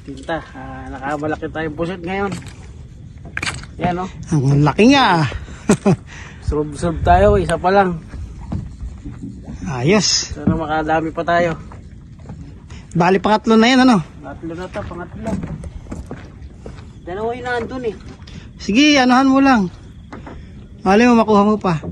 Tinta, nakamalaki tayong pusit ngayon. Yan o. Ang laki nga. Surub-surub tayo, isa pa lang. Ayos. Sana makadami pa tayo. Bali pangatlo na yan ano? Pangatlo na ito, pangatlo. Dalawa yun na andun eh. Sige, anuhan mo lang. Mali mo makuha mo pa.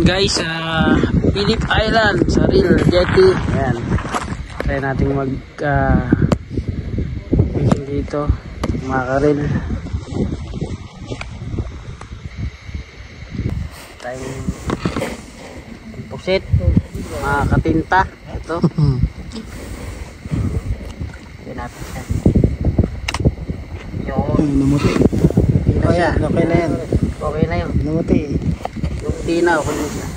Guys, sa Phillip Island, sa Real Jetty. Ayan. Try natin mag fishing dito, mga karil. Tayong pusit, mga katinta. Ito. Ayan natin siya. Yun. Namuti. Oh, yeah. Okay na yan. Okay na yun. Namuti. Yung tina, okay na siya.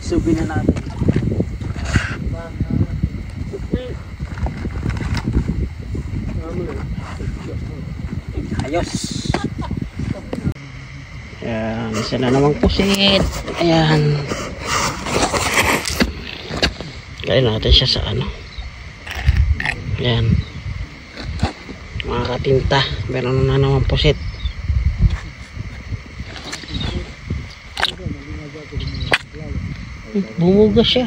Subin na natin. Ayos. Ayan, isa na namang pusit. Ayan. Kaya natin siya sa ano. Ayan. Mga katinta. Meron na namang pusit. Bumuga siya.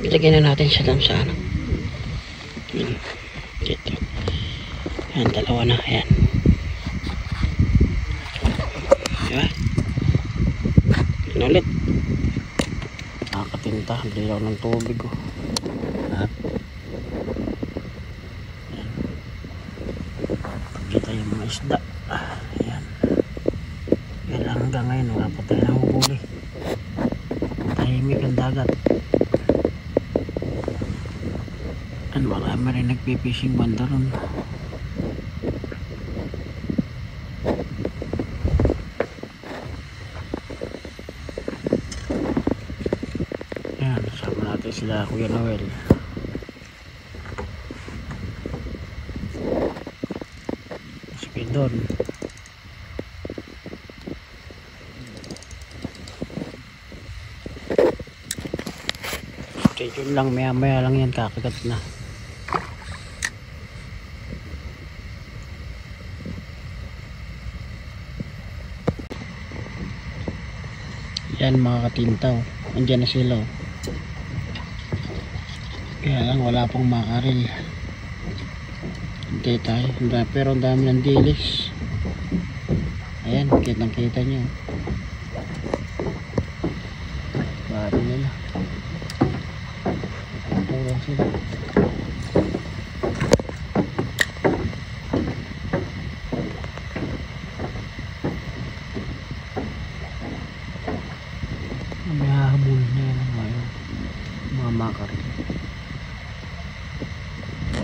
Ilagyan na natin siya doon sa ano. Dito. Ayan, dalawa na. Ayan. Diba? Ayan ulit. Nakakatinta. Lilaw ng tubig. Kita yung mga isda. Ayan. Yan lang hanggang ngayon. Wala pa tayo nahuli. Tahimik ang dagat. Ano, marami rin nagpipishing banda ron. Ayan. Sama natin sila Kuya Noel. Doon. Stay tuned lang, maya maya lang yan, kakagat na. Yan mga katintaw, andyan na sila. Kaya lang wala pong makaril. Hintay tayo, pero ang dami ng dilis. Ayan, kitang kita nyo. Bari nila. Puro sila. May hahabol na yan ngayon. Mga makaril.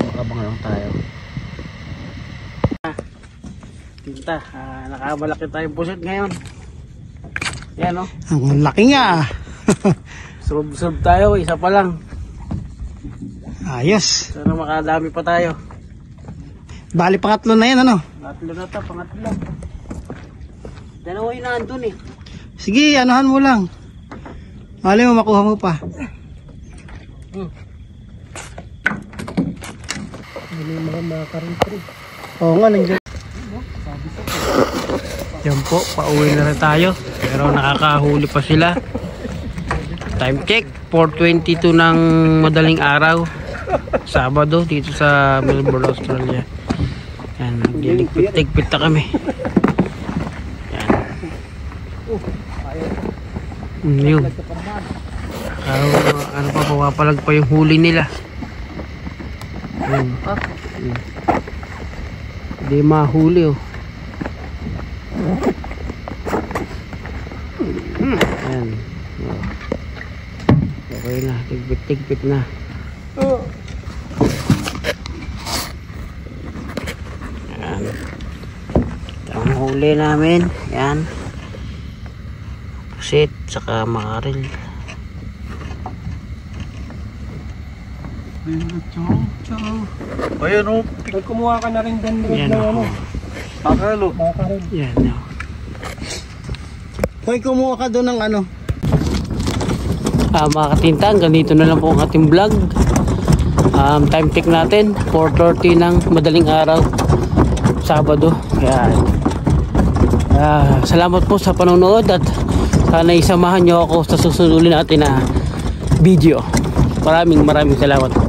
Makabang lang tayo. Tinta, nakamalaki tayong pusit ngayon. Yan o. Ang laki nga. Surub-surub tayo, isa pa lang. Ayos. Sana makadami pa tayo. Bali pangatlo na yan ano? Pangatlo na ito, pangatlo. Dalawa yun na andun eh. Sige, anuhan mo lang. Mali mo makuha mo pa. Ano yung mga makarin pa rin. Oo nga, nandiyan. Yan po, pauwi na rin tayo. Pero nakakahuli pa sila. Time check, 4:22 ng madaling araw. Sabado dito sa Melbourne, Australia. Yan, nagliligpit-ligpit na kami. Yan. Yun. Ano pa, papalag pa yung huli nila. Yun. Hindi mahuli oh. Ayan. Oh. Okay na, tigpit na. Ayan. Ang huli namin, ayan. Pusit, saka makaril. Ayun o. Kumuha ka na rin doon. Ayan o. Pakalo. Ayan o. Hoy, kumuha ka doon ng ano. Mga katinta, ganito na lang po ang ating vlog. Time check natin 4:30 ng madaling araw, Sabado. Kaya salamat po sa panonood at sana isamahan nyo ako sa susunod natin na video. Maraming salamat.